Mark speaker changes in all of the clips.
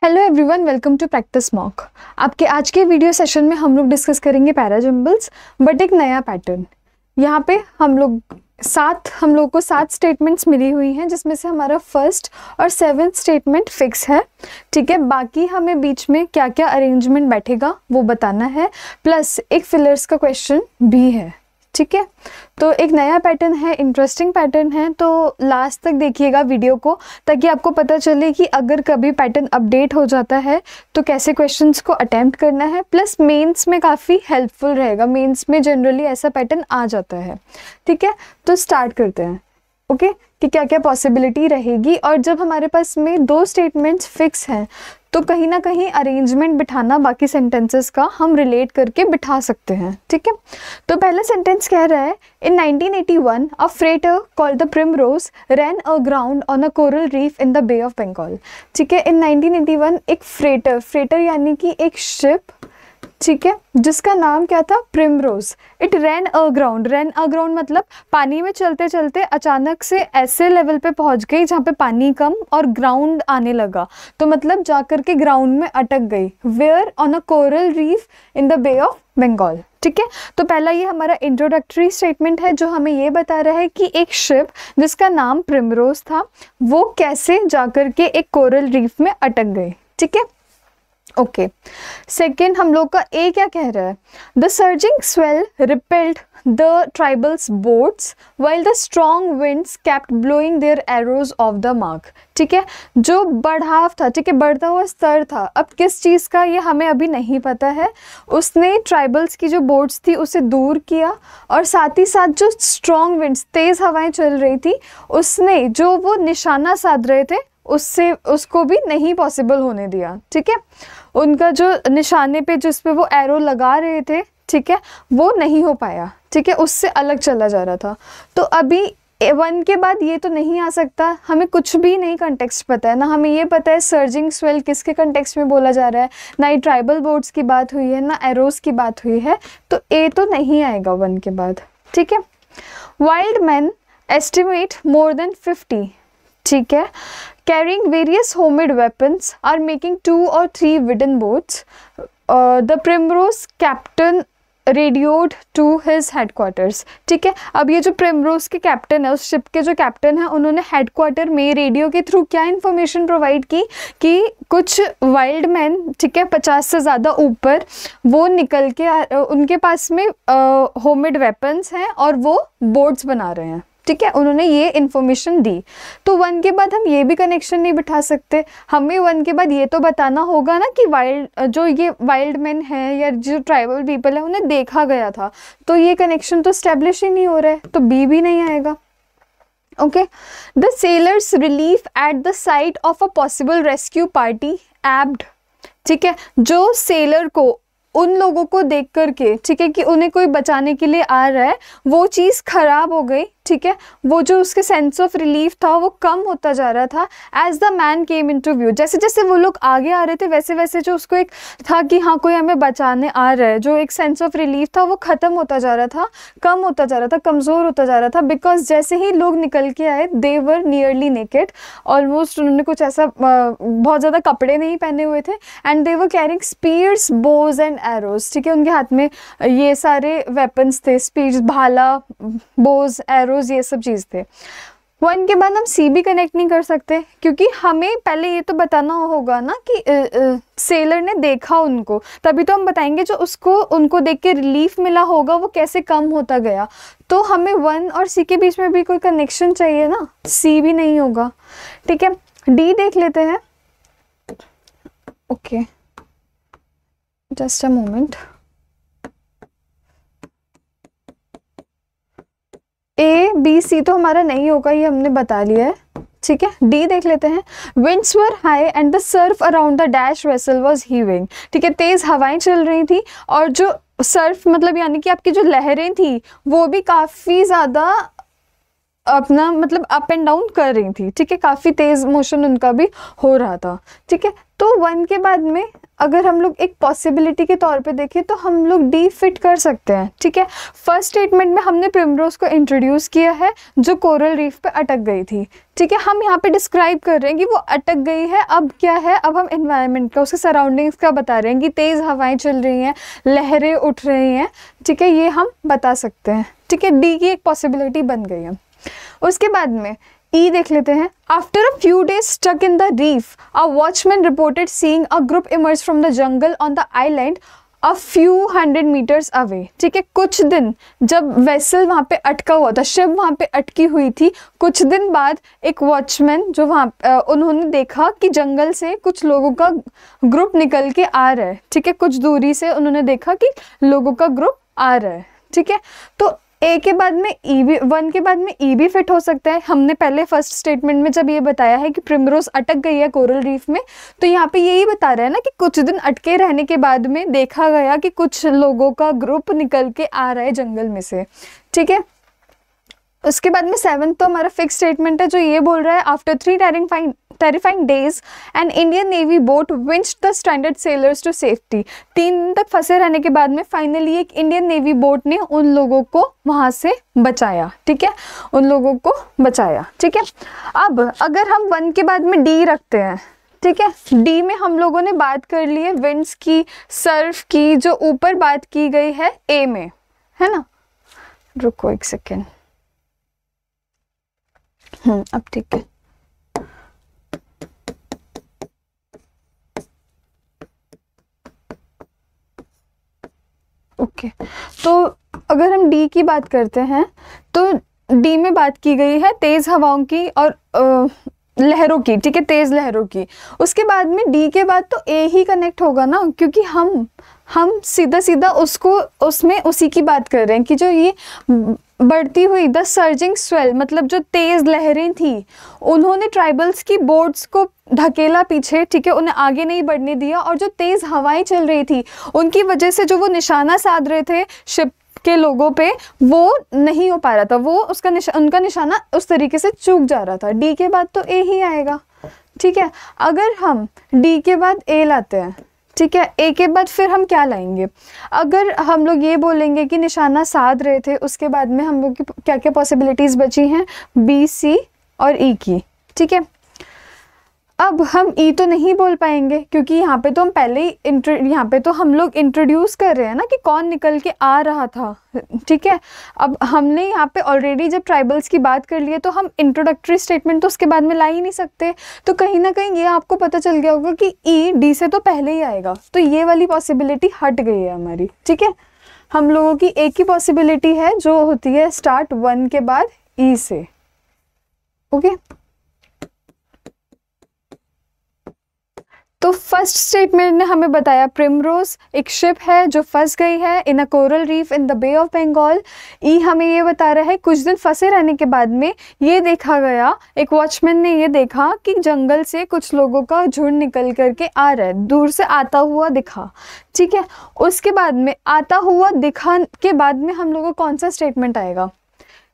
Speaker 1: Hello everyone, welcome to practice mock. आपके आज के वीडियो सेशन में हम लोग डिस्कस करेंगे पैराजम्बल्स, बट एक नया पैटर्न। यहाँ पे हम लोग को 7 स्टेटमेंट्स मिली हुई हैं, जिसमें से हमारा फर्स्ट और 7th स्टेटमेंट फिक्स है। ठीक है, बाकी हमें बीच में क्या क्या अरेंजमेंट बैठेगा वो बताना है, प्लस एक फिलर्स का क्वेश्चन भी है। ठीक है, तो एक नया पैटर्न है, इंटरेस्टिंग पैटर्न है, तो लास्ट तक देखिएगा वीडियो को, ताकि आपको पता चले कि अगर कभी पैटर्न अपडेट हो जाता है तो कैसे क्वेश्चंस को अटेम्प्ट करना है। प्लस मेंस में काफ़ी हेल्पफुल रहेगा, मेंस में जनरली ऐसा पैटर्न आ जाता है। ठीक है, तो स्टार्ट करते हैं। ओके, कि क्या क्या पॉसिबिलिटी रहेगी। और जब हमारे पास में 2 स्टेटमेंट्स फिक्स हैं तो कहीं ना कहीं अरेंजमेंट बिठाना बाकी सेंटेंसेस का हम रिलेट करके बिठा सकते हैं। ठीक है, तो पहला सेंटेंस कह रहा है, in 1981 a freighter called the Primrose ran aground on a coral reef in the Bay of Bengal. ठीक है, इन 1981 एक फ्रेटर यानी कि एक शिप, ठीक है, जिसका नाम क्या था, प्रिमरोज। इट रैन अग्राउंड मतलब पानी में चलते चलते अचानक से ऐसे लेवल पे पहुंच गई जहाँ पे पानी कम और ग्राउंड आने लगा, तो मतलब जाकर के ग्राउंड में अटक गई। Where on a coral reef in the Bay of Bengal. ठीक है, तो पहला ये हमारा इंट्रोडक्टरी स्टेटमेंट है जो हमें ये बता रहा है कि एक शिप जिसका नाम प्रिमरोज था वो कैसे जाकर के एक कोरल रीफ में अटक गई। ठीक है, ओके। सेकेंड हम लोग का ए क्या कह रहा है, the surging swell repelled the tribals boats while the strong winds kept blowing their arrows off the mark. ठीक है, जो बढ़ाव था, ठीक है, बढ़ता हुआ स्तर था, अब किस चीज़ का ये हमें अभी नहीं पता है, उसने ट्राइबल्स की जो बोट्स थी उसे दूर किया, और साथ ही साथ जो स्ट्रॉन्ग विंड्स, तेज़ हवाएं चल रही थी, उसने जो वो निशाना साध रहे थे उसको भी नहीं पॉसिबल होने दिया। ठीक है, उनका जो निशाने पे जिस पे वो एरो लगा रहे थे, ठीक है, वो नहीं हो पाया। ठीक है, उससे अलग चला जा रहा था। तो अभी 1 के बाद ये तो नहीं आ सकता, हमें कुछ भी नहीं कंटेक्स्ट पता है ना, हमें ये पता है सर्जिंग स्वेल किसके कंटेक्स्ट में बोला जा रहा है, ना ही ट्राइबल बोट्स की बात हुई है ना एरोस की बात हुई है, तो ए तो नहीं आएगा 1 के बाद। ठीक है, wild man estimate more than 50, ठीक है, carrying various homemade weapons are making 2 or 3 wooden boats. The Primrose captain radioed to his headquarters. ठीक है, अब ये जो प्रिमरोज के कैप्टन है, उस शिप के जो कैप्टन है, उन्होंने हेडक्वार्टर में रेडियो के थ्रू क्या इन्फॉर्मेशन प्रोवाइड की कि कुछ वाइल्ड मैन, ठीक है, 50 से ज़्यादा ऊपर, वो निकल के उनके पास में होममेड वेपन्स हैं और वो बोट्स बना रहे हैं। ठीक है, उन्होंने ये इन्फॉर्मेशन दी। तो 1 के बाद हम ये भी कनेक्शन नहीं बिठा सकते, हमें 1 के बाद ये तो बताना होगा ना कि ये वाइल्ड मैन है या जो ट्राइबल पीपल है उन्हें देखा गया था, तो ये कनेक्शन तो स्टैब्लिश ही नहीं हो रहा है, तो बी भी नहीं आएगा। Okay, the sellers relief at the site of a possible rescue party एब्ड। ठीक है, जो सेलर को उन लोगों को देख करके, ठीक है, कि उन्हें कोई बचाने के लिए आ रहा है, वो चीज़ खराब हो गई। ठीक है, वो जो उसके सेंस ऑफ रिलीफ था वो कम होता जा रहा था as the man came into view. जैसे जैसे वो लोग आगे आ रहे थे वैसे वैसे जो उसको एक था कि हाँ कोई हमें बचाने आ रहा है, जो एक सेंस ऑफ रिलीफ था वो ख़त्म होता जा रहा था, कम होता जा रहा था, कमज़ोर होता जा रहा था। बिकॉज जैसे ही लोग निकल के आए, दे वर नियरली नेकेड, ऑलमोस्ट उन्होंने कुछ ऐसा बहुत ज़्यादा कपड़े नहीं पहने हुए थे, and they were carrying spears, bows and arrows. ठीक है, उनके हाथ में ये सारे वेपन्स थे, स्पीयर्स, भाला, बोज, एरो, ये सब चीज थे। 1 के बाद हम सी भी कनेक्ट नहीं कर सकते, क्योंकि हमें पहले ये तो बताना होगा ना कि सेलर ने देखा उनको, तभी तो हम बताएंगे जो उनको देख के रिलीफ मिला होगा वो कैसे कम होता गया। तो हमें 1 और सी के बीच में भी कोई कनेक्शन चाहिए ना, सी भी नहीं होगा। ठीक है, डी देख लेते हैं। Okay, just a moment. A B C तो हमारा नहीं होगा, ये हमने बता लिया है। ठीक है, डी देख लेते हैं। Winds were high and the Surf around the dash vessel was heaving. ठीक है, तेज हवाएं चल रही थी और जो सर्फ मतलब यानी कि आपकी जो लहरें थी वो भी काफ़ी ज़्यादा अपना मतलब अप एंड डाउन कर रही थी। ठीक है, काफ़ी तेज़ मोशन उनका भी हो रहा था। ठीक है, तो तो 1 के बाद में अगर हम लोग एक पॉसिबिलिटी के तौर पे देखें तो हम लोग डी फिट कर सकते हैं, ठीक है। फर्स्ट स्टेटमेंट में हमने प्रिमरोज को इंट्रोड्यूस किया है जो कोरल रीफ पे अटक गई थी, ठीक है। हम यहाँ पे डिस्क्राइब कर रहे हैं कि वो अटक गई है, अब क्या है, अब हम एनवायरनमेंट का, उसके सराउंडिंग्स का बता रहे हैं कि तेज़ हवाएं चल रही हैं, लहरें उठ रही हैं, ठीक है, ये हम बता सकते हैं, ठीक है। डी की एक पॉसिबिलिटी बन गई है। उसके बाद में ई देख लेते हैं। After a few days stuck in the reef a watchman reported seeing a group emerge from the jungle on the island a few 100 meters away, ठीक है। कुछ दिन जब वेसल वहाँ पे अटका हुआ था, शिप वहाँ पे अटकी हुई थी, कुछ दिन बाद एक वॉचमैन जो वहाँ उन्होंने देखा कि जंगल से कुछ लोगों का ग्रुप निकल के आ रहा है, ठीक है। कुछ दूरी से उन्होंने देखा कि लोगों का ग्रुप आ रहा है, ठीक है। तो ए के बाद में ई भी, 1 के बाद में ई भी फिट हो सकता है। हमने पहले फर्स्ट स्टेटमेंट में जब ये बताया है कि प्रिमरोज अटक गई है कोरल रीफ में, तो यहाँ पे यही बता रहा है ना कि कुछ दिन अटके रहने के बाद में देखा गया कि कुछ लोगों का ग्रुप निकल के आ रहा है जंगल में से, ठीक है। उसके बाद में 7 तो हमारा फिक्स स्टेटमेंट है जो ये बोल रहा है after 3 terrifying days an Indian Navy boat winched the stranded sailors to safety। 3 दिन तक फंसे रहने के बाद में फाइनली एक इंडियन नेवी बोट ने उन लोगों को वहां से बचाया, ठीक है, उन लोगों को बचाया, ठीक है। अब अगर हम 1 के बाद में डी रखते हैं, ठीक है, डी में हम लोगों ने बात कर ली है विंड्स की, सर्फ की, जो ऊपर बात की गई है ए में, है ना। रुको एक सेकेंड, अब ठीक है। ओके, तो अगर हम डी की बात करते हैं तो डी में बात की गई है तेज़ हवाओं की और लहरों की, ठीक है, तेज़ लहरों की। उसके बाद में डी के बाद तो ए ही कनेक्ट होगा ना, क्योंकि हम सीधा सीधा उसको उसमें उसी की बात कर रहे हैं कि जो ये बढ़ती हुई द सर्जिंग स्वेल, मतलब जो तेज़ लहरें थी, उन्होंने ट्राइबल्स की बोट्स को ढकेला पीछे, ठीक है, उन्हें आगे नहीं बढ़ने दिया। और जो तेज़ हवाएं चल रही थी उनकी वजह से जो वो निशाना साध रहे थे शिप के लोगों पे, वो नहीं हो पा रहा था, वो उनका निशाना उस तरीके से चूक जा रहा था। डी के बाद तो ए ही आएगा, ठीक है। अगर हम डी के बाद ए लाते हैं, ठीक है, ए के बाद फिर हम क्या लाएंगे? अगर हम लोग ये बोलेंगे कि निशाना साध रहे थे, उसके बाद में हम लोग की क्या क्या पॉसिबिलिटीज़ बची हैं, बी, सी और ई की, ठीक है। अब हम ई तो नहीं बोल पाएंगे क्योंकि यहाँ पे तो हम पहले ही यहाँ पे तो हम लोग इंट्रोड्यूस कर रहे हैं ना कि कौन निकल के आ रहा था, ठीक है। अब हमने यहाँ पे ऑलरेडी जब ट्राइबल्स की बात कर ली है तो हम इंट्रोडक्टरी स्टेटमेंट तो उसके बाद में ला ही नहीं सकते, तो कहीं ना कहीं ये आपको पता चल गया होगा कि ई डी से तो पहले ही आएगा, तो ये वाली पॉसिबिलिटी हट गई है हमारी, ठीक है। हम लोगों की एक ही पॉसिबिलिटी है जो होती है स्टार्ट 1 के बाद ई से, ओके। तो फर्स्ट स्टेटमेंट ने हमें बताया प्रिमरोज एक शिप है जो फंस गई है in a coral reef in the Bay of Bengal. ई हमें ये बता रहा है कुछ दिन फंसे रहने के बाद में ये देखा गया, एक वॉचमैन ने ये देखा कि जंगल से कुछ लोगों का झुंड निकल करके आ रहा है, दूर से आता हुआ दिखा, ठीक है। उसके बाद में आता हुआ दिखा के बाद में हम लोगों को कौन सा स्टेटमेंट आएगा?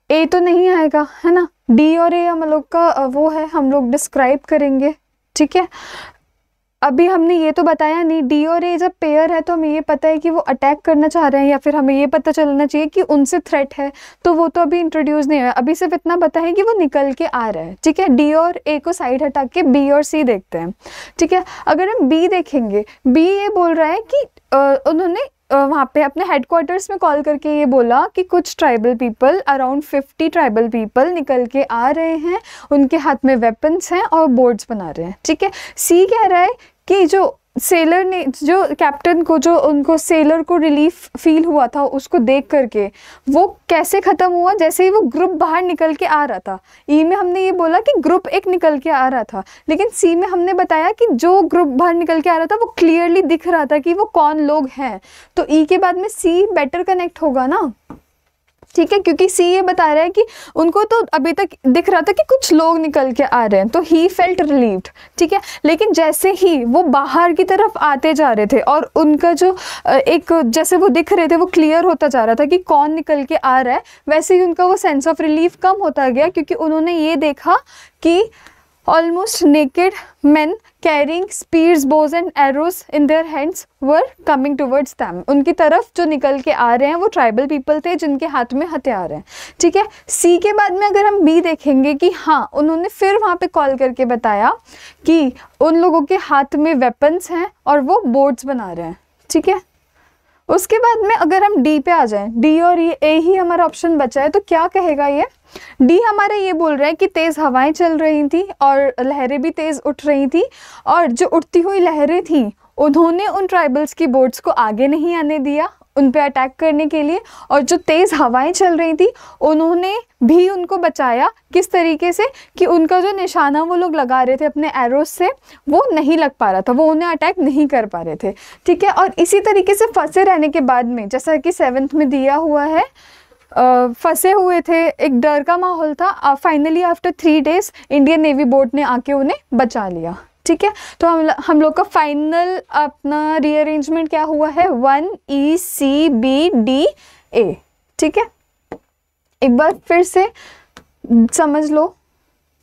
Speaker 1: ए तो नहीं आएगा, है ना। डी और ए हम लोग का वो है, हम लोग डिस्क्राइब करेंगे, ठीक है। अभी हमने ये तो बताया नहीं, डी और ए जब पेयर है तो हमें ये पता है कि वो अटैक करना चाह रहे हैं या फिर हमें ये पता चलना चाहिए कि उनसे थ्रेट है, तो वो तो अभी इंट्रोड्यूस नहीं हुआ। अभी सिर्फ इतना पता है कि वो निकल के आ रहा है, ठीक है। डी और ए को साइड हटा के बी और सी देखते हैं, ठीक है। अगर हम बी देखेंगे, बी ये बोल रहा है कि उन्होंने वहाँ पे अपने हेडक्वार्टर्स में कॉल करके ये बोला कि कुछ tribal people, around 50 tribal people निकल के आ रहे हैं, उनके हाथ में वेपन्स हैं और बोर्ड्स बना रहे हैं, ठीक है। सी कह रहा है कि जो सेलर ने, जो कैप्टन को, जो उनको सेलर को रिलीफ फील हुआ था उसको देख करके, वो कैसे ख़त्म हुआ? जैसे ही वो ग्रुप बाहर निकल के आ रहा था। ई में हमने ये बोला कि ग्रुप एक निकल के आ रहा था, लेकिन सी में हमने बताया कि जो ग्रुप बाहर निकल के आ रहा था वो क्लियरली दिख रहा था कि वो कौन लोग हैं, तो ई के बाद में सी बेटर कनेक्ट होगा ना, ठीक है, क्योंकि सी ये बता रहा है कि उनको तो अभी तक दिख रहा था कि कुछ लोग निकल के आ रहे हैं, तो ही फेल्ट रिलीव्ड, ठीक है। लेकिन जैसे ही वो बाहर की तरफ आते जा रहे थे और उनका जो एक जैसे वो दिख रहे थे वो क्लियर होता जा रहा था कि कौन निकल के आ रहा है, वैसे ही उनका वो सेंस ऑफ रिलीफ कम होता गया, क्योंकि उन्होंने ये देखा कि almost naked men carrying spears, bows and arrows in their hands were coming towards them. उनकी तरफ जो निकल के आ रहे हैं वो ट्राइबल पीपल थे जिनके हाथ में हथियार हैं, ठीक है। सी के बाद में अगर हम बी देखेंगे कि हाँ उन्होंने फिर वहाँ पे कॉल करके बताया कि उन लोगों के हाथ में वेपन्स हैं और वो बोट्स बना रहे हैं, ठीक है। उसके बाद में अगर हम डी पे आ जाएं, डी और ए ही हमारा ऑप्शन बचा है, तो क्या कहेगा ये? डी हमारा ये बोल रहा है कि तेज़ हवाएं चल रही थी और लहरें भी तेज़ उठ रही थी, और जो उठती हुई लहरें थी उन्होंने उन ट्राइबल्स की बोट्स को आगे नहीं आने दिया उन पे अटैक करने के लिए, और जो तेज़ हवाएं चल रही थी उन्होंने भी उनको बचाया। किस तरीके से कि उनका जो निशाना वो लोग लगा रहे थे अपने एरोज से वो नहीं लग पा रहा था, वो उन्हें अटैक नहीं कर पा रहे थे, ठीक है। और इसी तरीके से फंसे रहने के बाद में, जैसा कि 7th में दिया हुआ है, फंसे हुए थे, एक डर का माहौल था। Finally after 3 days Indian navy boat ने आके उन्हें बचा लिया, ठीक है। तो हम लोग का फाइनल अपना रीअरेंजमेंट क्या हुआ है? 1 E C B D A, ठीक है। एक बार फिर से समझ लो,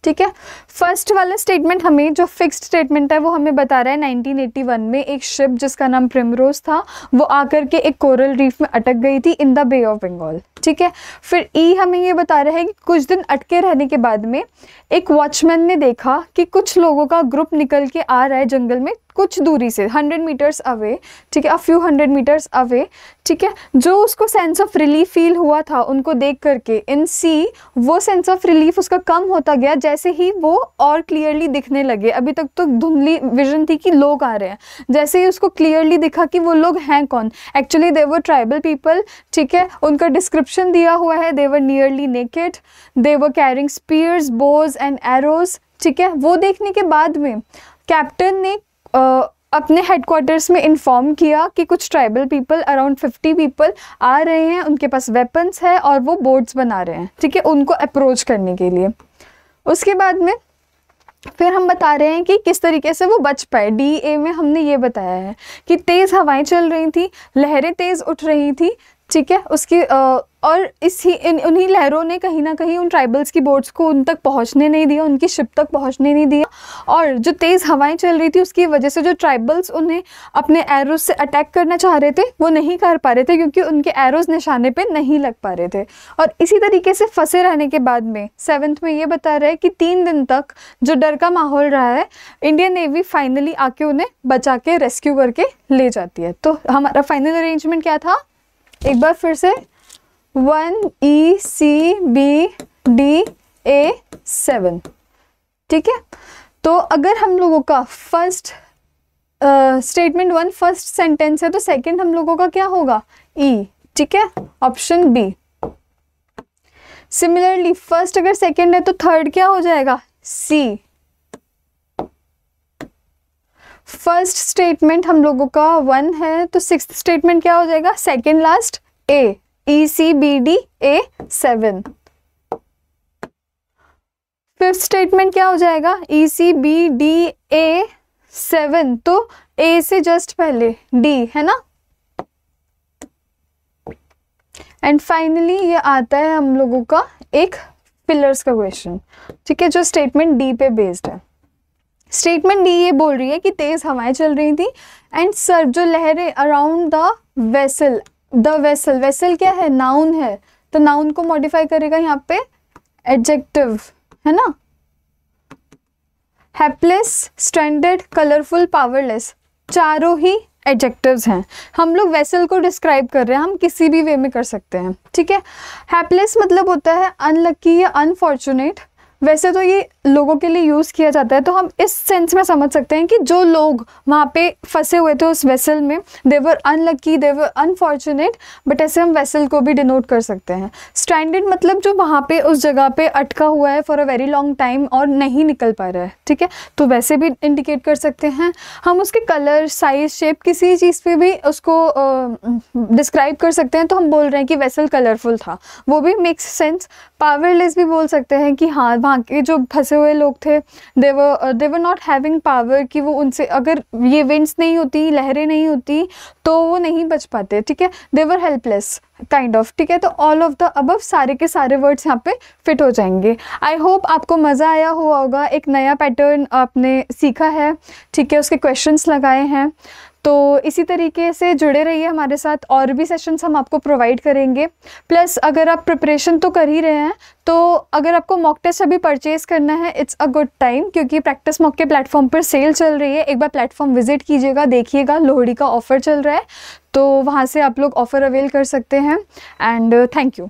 Speaker 1: ठीक है। फर्स्ट वाला स्टेटमेंट हमें, जो फिक्स्ड स्टेटमेंट है वो हमें बता रहा है 1981 में एक शिप जिसका नाम प्रिमरोज था वो आकर के एक कोरल रीफ में अटक गई थी in the Bay of Bengal, ठीक है। फिर ई हमें ये बता रहा है कि कुछ दिन अटके रहने के बाद में एक वॉचमैन ने देखा कि कुछ लोगों का ग्रुप निकल के आ रहा है जंगल में कुछ दूरी से, 100 meters अवे, ठीक है, a few 100 meters अवे, ठीक है। जो उसको सेंस ऑफ रिलीफ फील हुआ था उनको देख करके इन सी, वो सेंस ऑफ रिलीफ उसका कम होता गया जैसे ही वो और क्लियरली दिखने लगे। अभी तक तो धुंधली विजन थी कि लोग आ रहे हैं, जैसे ही उसको क्लियरली दिखा कि वो लोग हैं कौन, actually they were tribal people, ठीक है। उनका डिस्क्रिप्शन दिया हुआ है, they were nearly naked, they were carrying spears, bows and arrows, ठीक है। वो देखने के बाद में कैप्टन ने अपने हेडक्वार्टर्स में इन्फॉर्म किया कि कुछ ट्राइबल पीपल, अराउंड 50 पीपल आ रहे हैं, उनके पास वेपन्स है और वो बोट्स बना रहे हैं, ठीक है, उनको अप्रोच करने के लिए। उसके बाद में फिर हम बता रहे हैं कि किस तरीके से वो बच पाए। डी ए में हमने ये बताया है कि तेज़ हवाएं चल रही थी, लहरें तेज़ उठ रही थी, ठीक है। उसकी और उन्हीं लहरों ने कहीं ना कहीं उन ट्राइबल्स की बोट्स को उन तक पहुंचने नहीं दिया, उनकी शिप तक पहुंचने नहीं दिया, और जो तेज़ हवाएं चल रही थी उसकी वजह से जो ट्राइबल्स उन्हें अपने एरोज से अटैक करना चाह रहे थे वो नहीं कर पा रहे थे क्योंकि उनके एरोज निशाने पे नहीं लग पा रहे थे। और इसी तरीके से फंसे रहने के बाद में 7th में ये बता रहा है कि 3 दिन तक जो डर का माहौल रहा है, इंडियन नेवी फाइनली आके उन्हें बचा के रेस्क्यू करके ले जाती है। तो हमारा फाइनल अरेंजमेंट क्या था? एक बार फिर से 1 E C B D A 7, ठीक है। तो अगर हम लोगों का फर्स्ट स्टेटमेंट 1 फर्स्ट सेंटेंस है तो सेकंड हम लोगों का क्या होगा? E, ठीक है, ऑप्शन बी। सिमिलरली फर्स्ट अगर सेकंड है तो थर्ड क्या हो जाएगा? C। फर्स्ट स्टेटमेंट हम लोगों का 1 है तो 6th स्टेटमेंट क्या हो जाएगा? Second last A, E C B D A 7। 5th statement क्या हो जाएगा? E C B D A 7, तो A से जस्ट पहले D है ना। एंड फाइनली ये आता है हम लोगों का एक पिलर्स का क्वेश्चन, ठीक है, जो स्टेटमेंट डी पे बेस्ड है। स्टेटमेंट डी ये बोल रही है कि तेज हवाएं चल रही थी एंड सर जो लहरें around the vessel, the vessel, vessel क्या है? नाउन है, तो नाउन को मॉडिफाई करेगा यहाँ पे एडजेक्टिव, है ना। हैप्लेस, स्ट्रैंडेड, कलरफुल, पावरलेस, चारों ही एडजेक्टिव्स हैं। हम लोग वेसल को डिस्क्राइब कर रहे हैं, हम किसी भी वे में कर सकते हैं, ठीक है। हैप्लेस मतलब होता है अनलकी या अनफॉर्चुनेट। वैसे तो ये लोगों के लिए यूज़ किया जाता है, तो हम इस सेंस में समझ सकते हैं कि जो लोग वहाँ पे फंसे हुए थे उस वेसल में, they were unlucky, they were unfortunate, but ऐसे हम वेसल को भी डिनोट कर सकते हैं। स्ट्रैंडेड मतलब जो वहाँ पे उस जगह पे अटका हुआ है for a very long time और नहीं निकल पा रहा है, ठीक है, तो वैसे भी इंडिकेट कर सकते हैं। हम उसके कलर, साइज, शेप, किसी चीज़ पे भी उसको डिस्क्राइब कर सकते हैं, तो हम बोल रहे हैं कि वेसल कलरफुल था, वो भी मेक्स सेंस। पावरलेस भी बोल सकते हैं कि हाँ वहाँ वहाँ के जो फंसे हुए लोग थे, दे वर नॉट हैविंग पावर, कि वो उनसे अगर ये विंड्स नहीं होती, लहरें नहीं होती तो वो नहीं बच पाते, ठीक है। They were helpless kind of, ठीक है। तो ऑल ऑफ द अबव सारे के सारे वर्ड्स यहाँ पे फिट हो जाएंगे। आई होप आपको मज़ा आया हुआ होगा, एक नया पैटर्न आपने सीखा है, ठीक है, उसके क्वेश्चंस लगाए हैं। तो इसी तरीके से जुड़े रहिए हमारे साथ, और भी सेशंस हम आपको प्रोवाइड करेंगे। प्लस अगर आप प्रिपरेशन तो कर ही रहे हैं, तो अगर आपको मॉक टेस्ट अभी परचेज करना है, इट्स अ गुड टाइम, क्योंकि प्रैक्टिस मॉक के प्लेटफॉर्म पर सेल चल रही है। एक बार प्लेटफॉर्म विजिट कीजिएगा, देखिएगा, लोहड़ी का ऑफ़र चल रहा है, तो वहाँ से आप लोग ऑफ़र अवेल कर सकते हैं। And thank you.